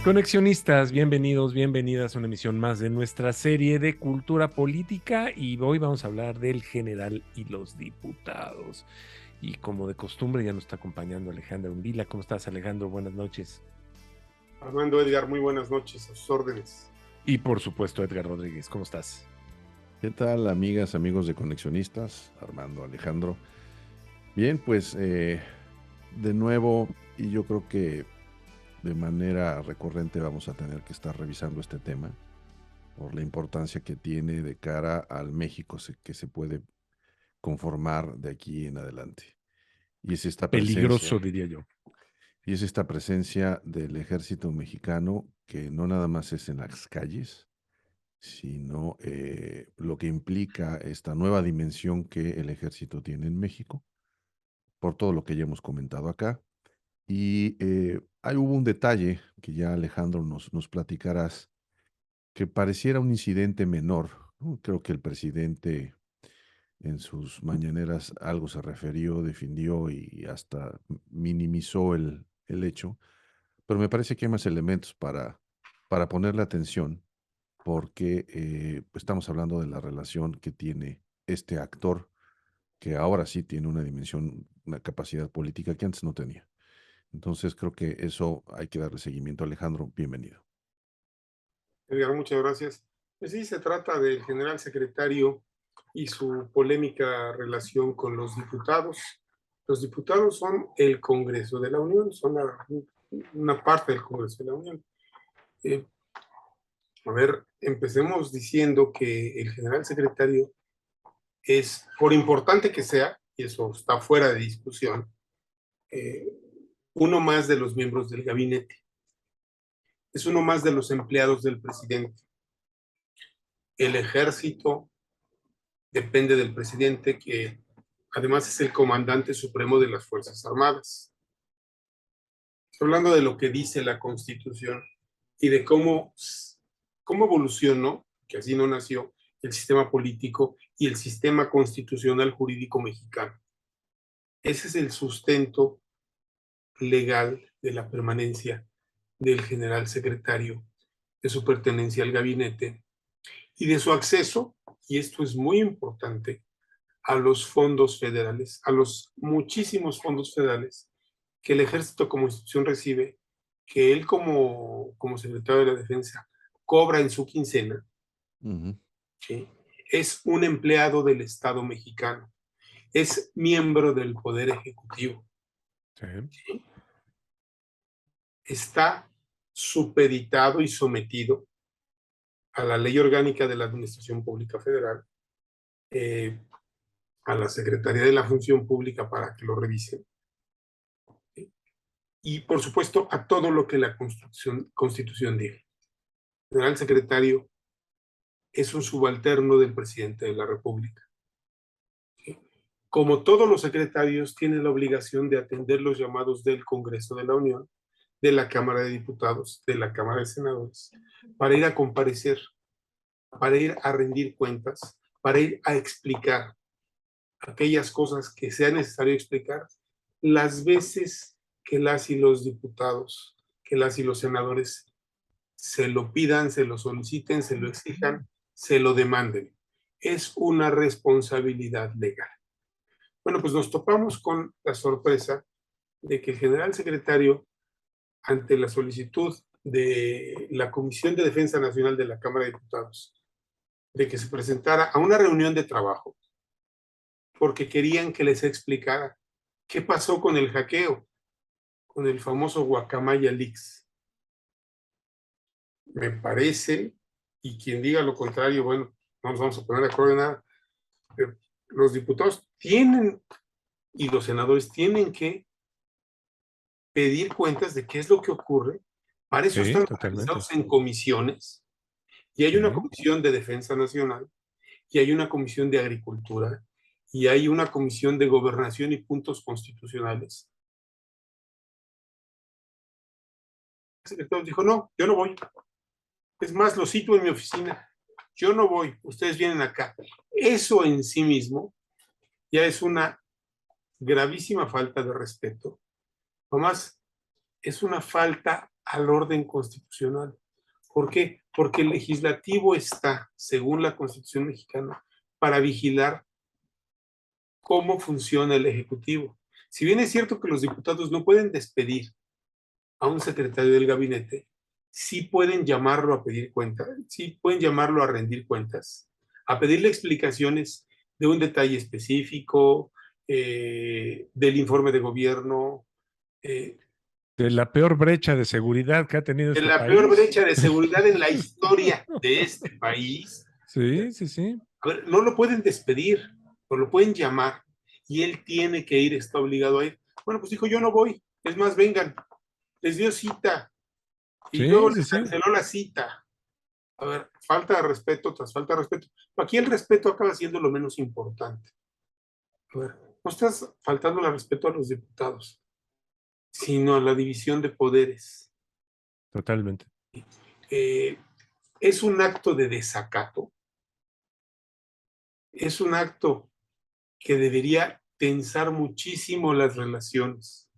Conexionistas, bienvenidos, bienvenidas a una emisión más de nuestra serie de cultura política y hoy vamos a hablar del general y los diputados. Y como de costumbre ya nos está acompañando Alejandro Umbila. ¿Cómo estás, Alejandro? Buenas noches. Armando Edgar, muy buenas noches, a sus órdenes. Y por supuesto Edgar Rodríguez, ¿cómo estás? ¿Qué tal, amigas, amigos de Conexionistas? Armando, Alejandro. Bien, pues de nuevo, y yo creo que de manera recurrente vamos a tener que estar revisando este tema por la importancia que tiene de cara al México que se puede conformar de aquí en adelante. Y es esta Peligroso, presencia, diría yo. y es esta presencia del ejército mexicano que no nada más es en las calles, sino lo que implica esta nueva dimensión que el ejército tiene en México, por todo lo que ya hemos comentado acá. Y ahí hubo un detalle que ya Alejandro nos platicarás, que pareciera un incidente menor, ¿no? Creo que el presidente en sus mañaneras algo se refirió, defendió y hasta minimizó el hecho, pero me parece que hay más elementos para ponerle atención porque estamos hablando de la relación que tiene este actor, que ahora sí tiene una dimensión, una capacidad política que antes no tenía. Entonces creo que eso hay que darle seguimiento. Alejandro, bienvenido. Edgar, muchas gracias. Pues sí, se trata del general secretario y su polémica relación con los diputados. Los diputados son el Congreso de la Unión, son una parte del Congreso de la Unión. Eh, a ver, empecemos diciendo que el general secretario es, por importante que sea, y eso está fuera de discusión, eh, uno más de los miembros del gabinete. Es uno más de los empleados del presidente. El ejército depende del presidente, que además es el comandante supremo de las Fuerzas Armadas. Estoy hablando de lo que dice la Constitución y de cómo evolucionó, que así no nació, el sistema político y el sistema constitucional jurídico mexicano. Ese es el sustento legal de la permanencia del general secretario, de su pertenencia al gabinete y de su acceso, y esto es muy importante, a los fondos federales, a los muchísimos fondos federales que el ejército como institución recibe, que él como secretario de la defensa cobra en su quincena. ¿Sí? Es un empleado del Estado mexicano, es miembro del Poder Ejecutivo. Sí. ¿Sí? Está supeditado y sometido a la Ley Orgánica de la Administración Pública Federal, a la Secretaría de la Función Pública para que lo revisen, y por supuesto a todo lo que la Constitución diga. El general secretario es un subalterno del presidente de la República. ¿Sí? Como todos los secretarios, tiene la obligación de atender los llamados del Congreso de la Unión, de la Cámara de Diputados, de la Cámara de Senadores, para ir a comparecer, para ir a rendir cuentas, para ir a explicar aquellas cosas que sea necesario explicar las veces que las y los diputados, que las y los senadores se lo pidan, se lo soliciten, se lo exijan, se lo demanden. Es una responsabilidad legal. Bueno, pues nos topamos con la sorpresa de que el general secretario, ante la solicitud de la Comisión de Defensa Nacional de la Cámara de Diputados, de que se presentara a una reunión de trabajo, porque querían que les explicara qué pasó con el hackeo, con el famoso Guacamaya Leaks. Me parece, y quien diga lo contrario, bueno, no nos vamos a poner de acuerdo en nada. Los diputados tienen y los senadores tienen que pedir cuentas de qué es lo que ocurre. Para eso Sí, están totalmente. organizados en comisiones, y hay una Sí. comisión de defensa nacional, y hay una comisión de agricultura, y hay una comisión de gobernación y puntos constitucionales. El secretario dijo, no, yo no voy. Es más, lo cito en mi oficina. Yo no voy, ustedes vienen acá. Eso en sí mismo ya es una gravísima falta de respeto. Además, es una falta al orden constitucional. ¿Por qué? Porque el legislativo está, según la Constitución mexicana, para vigilar cómo funciona el ejecutivo. Si bien es cierto que los diputados no pueden despedir a un secretario del gabinete, sí pueden llamarlo a pedir cuentas, sí pueden llamarlo a rendir cuentas, a pedirle explicaciones de un detalle específico, del informe de gobierno, De la peor brecha de seguridad que ha tenido de este la peor país. brecha de seguridad en la historia de este país. Sí, sí, sí. A ver, no lo pueden despedir, o lo pueden llamar, y él tiene que ir, está obligado a ir. Bueno, pues dijo, yo no voy, es más, vengan, les dio cita, y luego Sí, sí, les sí. canceló la cita. A ver, falta de respeto tras falta de respeto. Aquí el respeto acaba siendo lo menos importante. A ver, no estás faltando el respeto a los diputados, sino a la división de poderes. Totalmente. Eh, es un acto de desacato, es un acto que debería tensar muchísimo las relaciones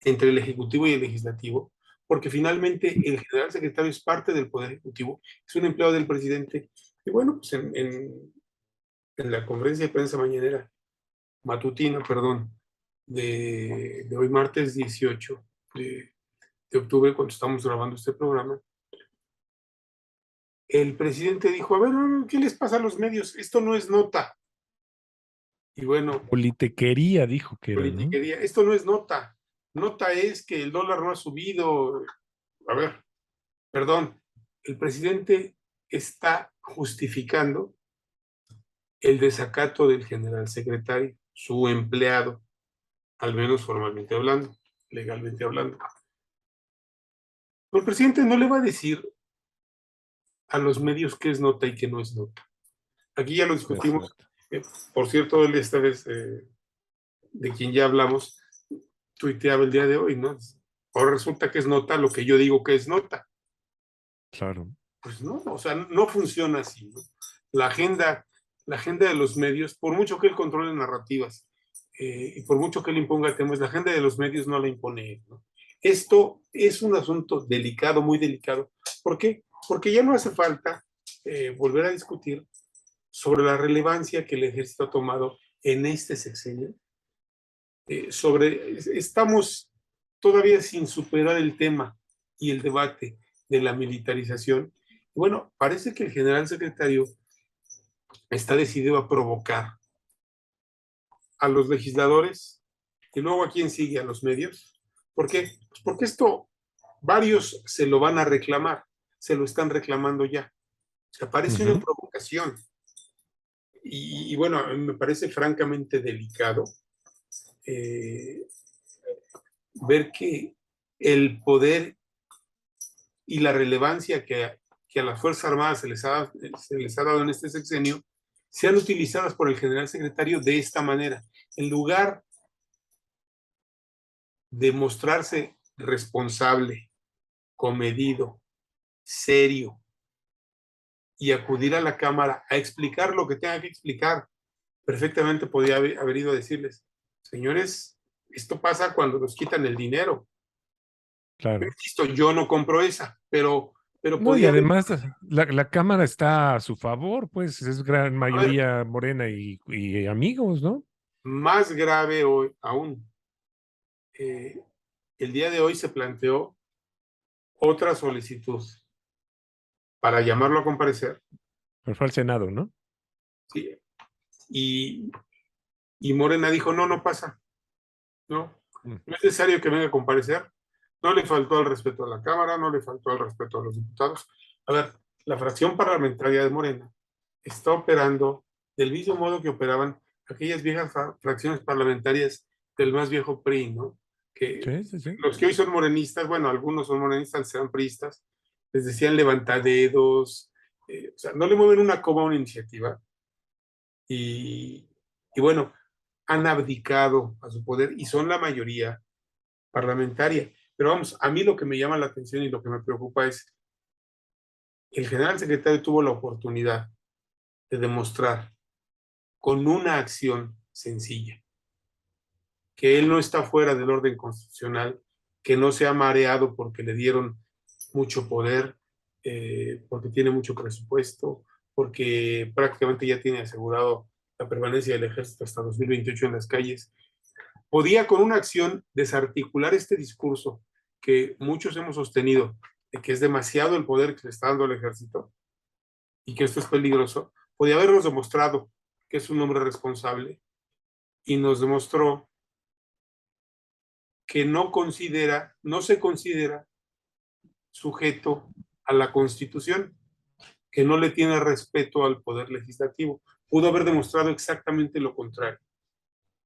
entre el Ejecutivo y el Legislativo, porque finalmente el general secretario es parte del Poder Ejecutivo, es un empleado del presidente. Y bueno, pues en la conferencia de prensa mañanera, matutina, perdón, de hoy martes 18 de octubre, cuando estamos grabando este programa, el presidente dijo, a ver, ¿qué les pasa a los medios? Esto no es nota. Y bueno, Politiquería dijo que era, ¿no? politiquería, esto no es nota. Nota es que el dólar no ha subido. A ver, perdón, el presidente está justificando el desacato del general secretario, su empleado, al menos formalmente hablando, legalmente hablando. Pero el presidente no le va a decir a los medios qué es nota y qué no es nota. Aquí ya lo discutimos. Exacto. Por cierto, él esta vez, de quien ya hablamos, tuiteaba el día de hoy, ¿no? Ahora resulta que es nota lo que yo digo que es nota. Claro. Pues no, o sea, no funciona así, ¿no? La agenda, la agenda de los medios, por mucho que él controle narrativas, y por mucho que él imponga temas, la agenda de los medios no la impone él, ¿no? Esto es un asunto delicado, muy delicado. ¿Por qué? Porque ya no hace falta volver a discutir sobre la relevancia que el ejército ha tomado en este sexenio. Estamos todavía sin superar el tema y el debate de la militarización. Bueno, parece que el general secretario está decidido a provocar a los legisladores y luego a quién sigue, a los medios. ¿Por qué? Pues porque esto varios se lo van a reclamar, se lo están reclamando ya. O sea, parece una provocación. Y bueno, a mí me parece francamente delicado eh, ver que el poder y la relevancia que a las Fuerzas Armadas se les ha dado en este sexenio sean utilizadas por el general secretario de esta manera. En lugar de mostrarse responsable, comedido, serio y acudir a la Cámara a explicar lo que tenga que explicar, perfectamente podía haber ido a decirles, señores, esto pasa cuando nos quitan el dinero. Claro. Insisto, yo no compro esa, pero No, y podía haber, además la Cámara está a su favor, pues es gran a ver, mayoría morena y amigos, ¿no? más grave hoy aún. Eh, el día de hoy se planteó otra solicitud para llamarlo a comparecer, Pero fue al Senado, ¿no? ¿sí? y, y Morena dijo, no, no pasa, no, Mm. no es necesario que venga a comparecer, no le faltó al respeto a la Cámara, no le faltó al respeto a los diputados. A ver, la fracción parlamentaria de Morena está operando del mismo modo que operaban aquellas viejas fracciones parlamentarias del más viejo PRI, ¿no? Que Sí, sí, sí. los que hoy son morenistas, bueno, algunos son morenistas, serán priistas, les decían levantadedos, o sea, no le mueven una coma a una iniciativa y, y bueno, han abdicado a su poder y son la mayoría parlamentaria. Pero vamos, a mí lo que me llama la atención y lo que me preocupa es, el general secretario tuvo la oportunidad de demostrar con una acción sencilla que él no está fuera del orden constitucional que no se ha mareado porque le dieron mucho poder, porque tiene mucho presupuesto, porque prácticamente ya tiene asegurado la permanencia del ejército hasta 2028 en las calles. Podía con una acción desarticular este discurso que muchos hemos sostenido, de que es demasiado el poder que se está dando al ejército y que esto es peligroso. Podía habernos demostrado que es un hombre responsable y nos demostró que no se considera sujeto a la Constitución, que no le tiene respeto al poder legislativo. Pudo haber demostrado exactamente lo contrario.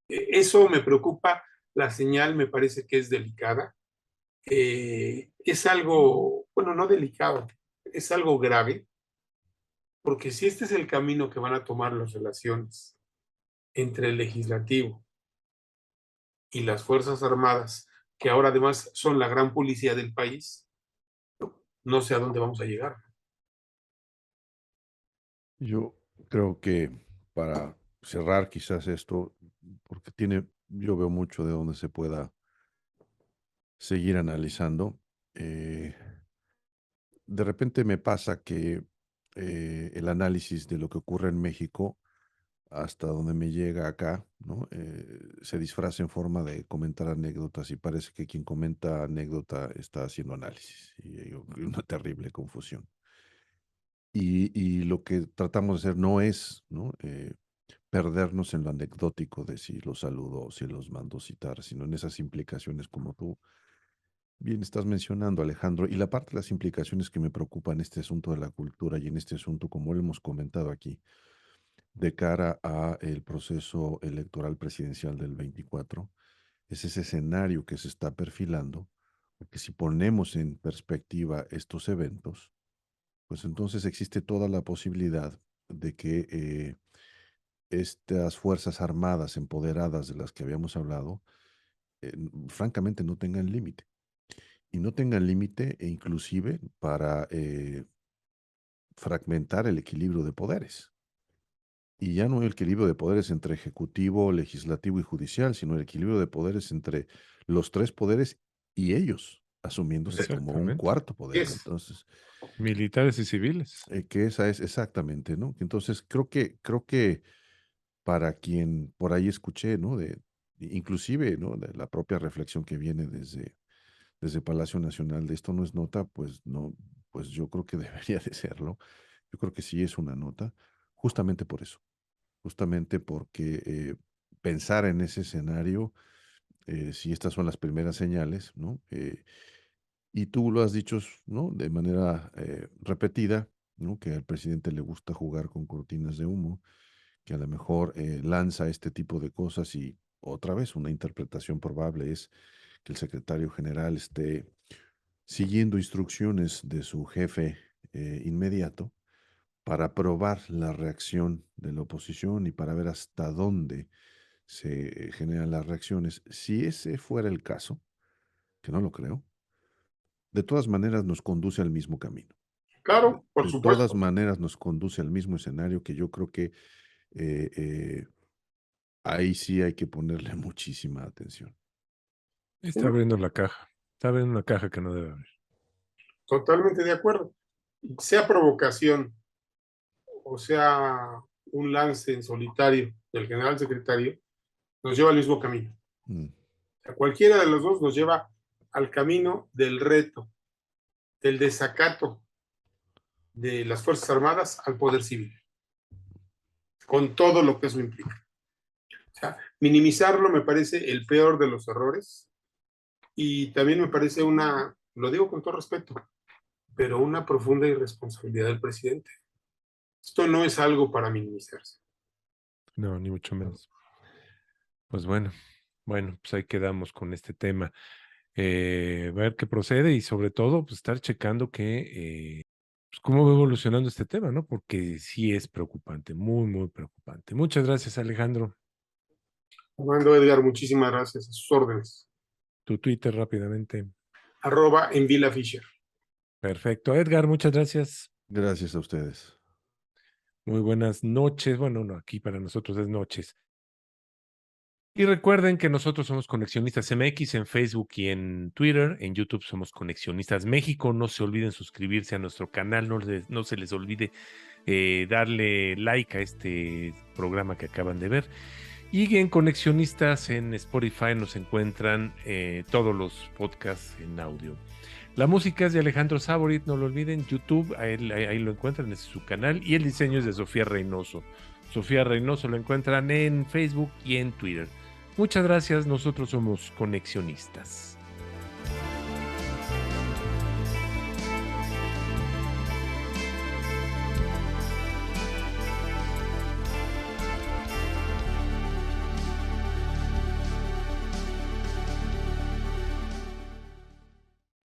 Eso me preocupa, la señal me parece que es delicada. Es algo, bueno, no delicado, es algo grave, porque si este es el camino que van a tomar las relaciones entre el legislativo y las Fuerzas Armadas, que ahora además son la gran policía del país, no sé a dónde vamos a llegar. Yo creo que para cerrar quizás esto, porque yo veo mucho de donde se pueda seguir analizando. eh, de repente me pasa que el análisis de lo que ocurre en México, hasta donde me llega acá, ¿no? Se disfraza en forma de comentar anécdotas y parece que quien comenta anécdota está haciendo análisis. Y hay una terrible confusión. Y lo que tratamos de hacer no es, ¿no? Perdernos en lo anecdótico de si los saludo o si los mando citar, sino en esas implicaciones como tú bien estás mencionando, Alejandro, y la parte de las implicaciones que me preocupan en este asunto de la cultura y en este asunto, como lo hemos comentado aquí, de cara a el proceso electoral presidencial del 24, es ese escenario que se está perfilando, porque si ponemos en perspectiva estos eventos, pues entonces existe toda la posibilidad de que estas fuerzas armadas empoderadas de las que habíamos hablado, francamente no tengan límite. Y no tengan límite e inclusive para fragmentar el equilibrio de poderes. Y ya no el equilibrio de poderes entre ejecutivo, legislativo y judicial, sino el equilibrio de poderes entre los tres poderes y ellos, asumiéndose como un Exactamente. cuarto poder. Es, Entonces, Militares y civiles. que esa es exactamente, ¿no? Entonces, creo que para quien por ahí escuché, ¿no? Inclusive, ¿no? De la propia reflexión que viene desde Palacio Nacional de esto no es nota, pues no, pues yo creo que debería de serlo. Yo creo que sí es una nota, justamente por eso, justamente porque pensar en ese escenario, si estas son las primeras señales, ¿no? Y tú lo has dicho, ¿no? De manera repetida, ¿no? Que al presidente le gusta jugar con cortinas de humo, que a lo mejor lanza este tipo de cosas y otra vez una interpretación probable es que el secretario general esté siguiendo instrucciones de su jefe inmediato para probar la reacción de la oposición y para ver hasta dónde se generan las reacciones. Si ese fuera el caso, que no lo creo, de todas maneras nos conduce al mismo camino. claro, por De todas supuesto. maneras nos conduce al mismo escenario que yo creo que eh, eh, ahí sí hay que ponerle muchísima atención. Está abriendo la caja. Está abriendo una caja que no debe abrir. Totalmente de acuerdo. Sea provocación o sea un lance en solitario del general secretario, nos lleva al mismo camino. Mm. O sea, cualquiera de los dos nos lleva al camino del reto, del desacato de las Fuerzas Armadas al poder civil, con todo lo que eso implica. O sea, minimizarlo me parece el peor de los errores y también me parece una, lo digo con todo respeto, pero una profunda irresponsabilidad del presidente. Esto no es algo para minimizarse. No, ni mucho menos. Pues bueno, pues ahí quedamos con este tema. Ver qué procede y sobre todo, pues estar checando pues cómo va evolucionando este tema, ¿no? Porque sí es preocupante, muy, muy preocupante. Muchas gracias, Alejandro. Armando Edgar, muchísimas gracias. A sus órdenes. Tu Twitter rápidamente. En Vila Fisher. Perfecto. Edgar, muchas gracias. Gracias a ustedes. Muy buenas noches. Bueno, no, aquí para nosotros es noches. Y recuerden que nosotros somos Conexionistas MX en Facebook y en Twitter. En YouTube somos Conexionistas México. No se olviden suscribirse a nuestro canal. No se les olvide darle like a este programa que acaban de ver. Y en Conexionistas en Spotify nos encuentran todos los podcasts en audio. La música es de Alejandro Saborit, no lo olviden. YouTube, ahí lo encuentran, ese es su canal. Y el diseño es de Sofía Reynoso. Sofía Reynoso lo encuentran en Facebook y en Twitter. Muchas gracias, nosotros somos Conexionistas.